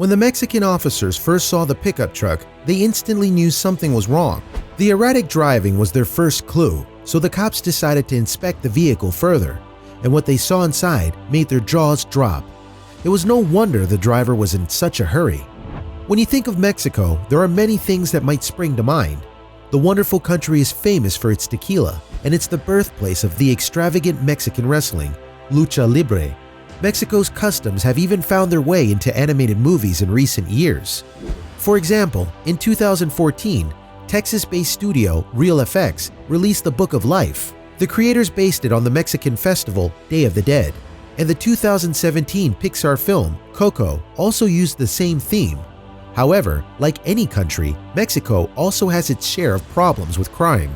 When the Mexican officers first saw the pickup truck, they instantly knew something was wrong. The erratic driving was their first clue, so the cops decided to inspect the vehicle further, and what they saw inside made their jaws drop. It was no wonder the driver was in such a hurry. When you think of Mexico, there are many things that might spring to mind. The wonderful country is famous for its tequila, and it's the birthplace of the extravagant Mexican wrestling, lucha libre. Mexico's customs have even found their way into animated movies in recent years. For example, in 2014, Texas-based studio RealFX released The Book of Life. The creators based it on the Mexican festival Day of the Dead, and the 2017 Pixar film Coco also used the same theme. However, like any country, Mexico also has its share of problems with crime.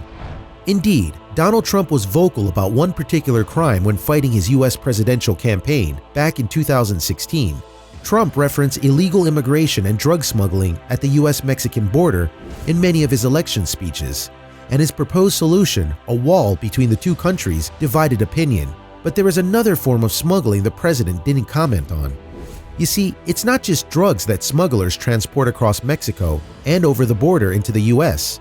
Indeed, Donald Trump was vocal about one particular crime when fighting his US presidential campaign back in 2016. Trump referenced illegal immigration and drug smuggling at the US-Mexican border in many of his election speeches, and his proposed solution, a wall between the two countries, divided opinion. But there is another form of smuggling the president didn't comment on. You see, it's not just drugs that smugglers transport across Mexico and over the border into the US.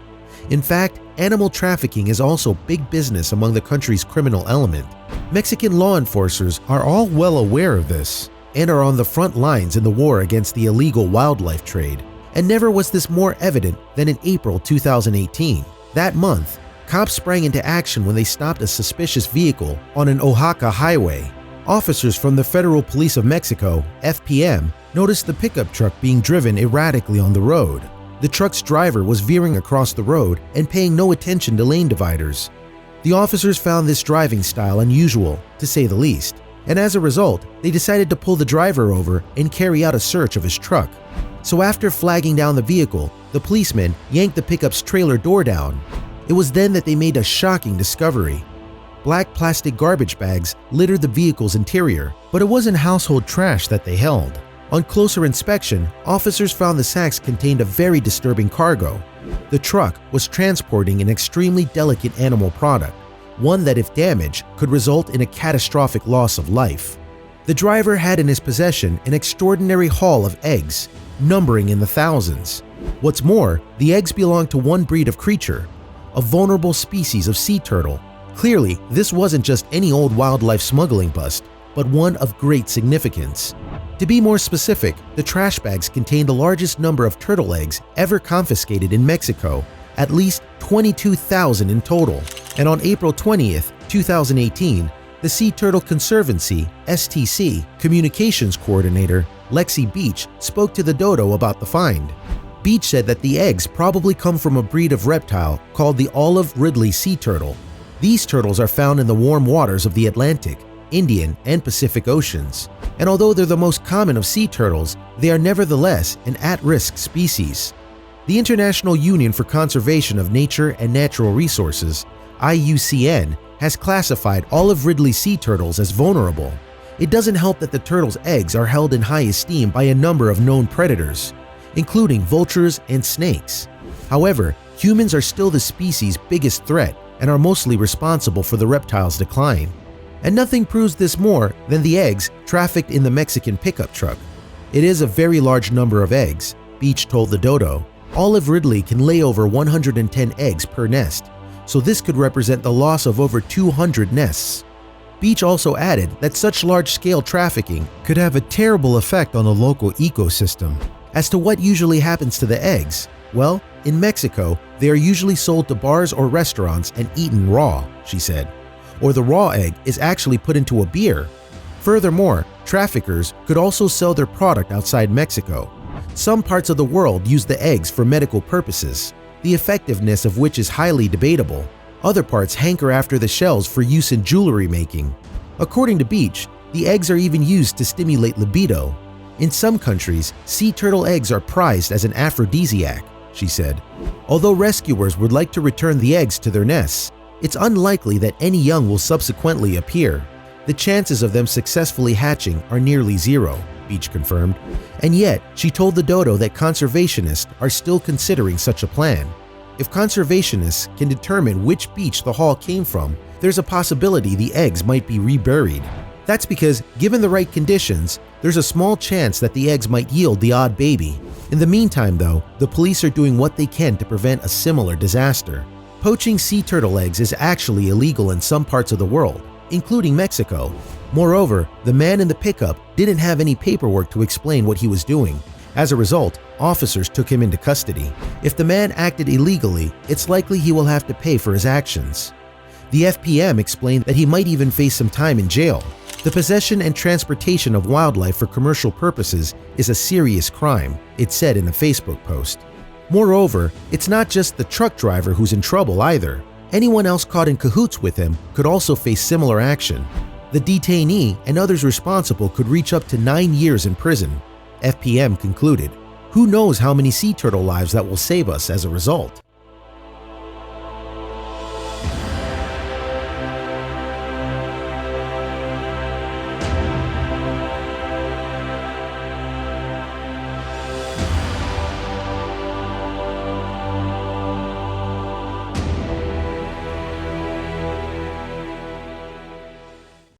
In fact, animal trafficking is also big business among the country's criminal element. Mexican law enforcers are all well aware of this and are on the front lines in the war against the illegal wildlife trade. And never was this more evident than in April 2018. That month, cops sprang into action when they stopped a suspicious vehicle on an Oaxaca highway. Officers from the Federal Police of Mexico, FPM, noticed the pickup truck being driven erratically on the road. The truck's driver was veering across the road and paying no attention to lane dividers. The officers found this driving style unusual, to say the least, and as a result, they decided to pull the driver over and carry out a search of his truck. So after flagging down the vehicle, the policemen yanked the pickup's trailer door down. It was then that they made a shocking discovery. Black plastic garbage bags littered the vehicle's interior, but it wasn't household trash that they held. On closer inspection, officers found the sacks contained a very disturbing cargo. The truck was transporting an extremely delicate animal product, one that if damaged could result in a catastrophic loss of life. The driver had in his possession an extraordinary haul of eggs, numbering in the thousands. What's more, the eggs belonged to one breed of creature, a vulnerable species of sea turtle. Clearly, this wasn't just any old wildlife smuggling bust, but one of great significance. To be more specific, the trash bags contained the largest number of turtle eggs ever confiscated in Mexico, at least 22,000 in total. And on April 20th, 2018, the Sea Turtle Conservancy (STC) communications coordinator, Lexi Beach, spoke to the dodo about the find. Beach said that the eggs probably come from a breed of reptile called the olive ridley sea turtle. These turtles are found in the warm waters of the Atlantic, Indian, and Pacific Oceans. And although they're the most common of sea turtles, they are nevertheless an at-risk species. The International Union for Conservation of Nature and Natural Resources, IUCN, has classified olive ridley sea turtles as vulnerable. It doesn't help that the turtle's eggs are held in high esteem by a number of known predators, including vultures and snakes. However, humans are still the species' biggest threat and are mostly responsible for the reptile's decline. And nothing proves this more than the eggs trafficked in the Mexican pickup truck. It is a very large number of eggs, Beach told the dodo. Olive ridley can lay over 110 eggs per nest, so this could represent the loss of over 200 nests. Beach also added that such large-scale trafficking could have a terrible effect on the local ecosystem. As to what usually happens to the eggs, well, in Mexico, they are usually sold to bars or restaurants and eaten raw, she said. Or the raw egg is actually put into a beer. Furthermore, traffickers could also sell their product outside Mexico. Some parts of the world use the eggs for medical purposes, the effectiveness of which is highly debatable. Other parts hanker after the shells for use in jewelry making. According to Beach, the eggs are even used to stimulate libido. In some countries, sea turtle eggs are prized as an aphrodisiac, she said. Although rescuers would like to return the eggs to their nests, it's unlikely that any young will subsequently appear. The chances of them successfully hatching are nearly zero, Beach confirmed. And yet, she told the dodo that conservationists are still considering such a plan. If conservationists can determine which beach the haul came from, there's a possibility the eggs might be reburied. That's because, given the right conditions, there's a small chance that the eggs might yield the odd baby. In the meantime, though, the police are doing what they can to prevent a similar disaster. Poaching sea turtle eggs is actually illegal in some parts of the world, including Mexico. Moreover, the man in the pickup didn't have any paperwork to explain what he was doing. As a result, officers took him into custody. If the man acted illegally, it's likely he will have to pay for his actions. The FPM explained that he might even face some time in jail. The possession and transportation of wildlife for commercial purposes is a serious crime, it said in a Facebook post. Moreover, it's not just the truck driver who's in trouble either. Anyone else caught in cahoots with him could also face similar action. The detainee and others responsible could reach up to 9 years in prison. FPM concluded, "Who knows how many sea turtle lives that will save us as a result?"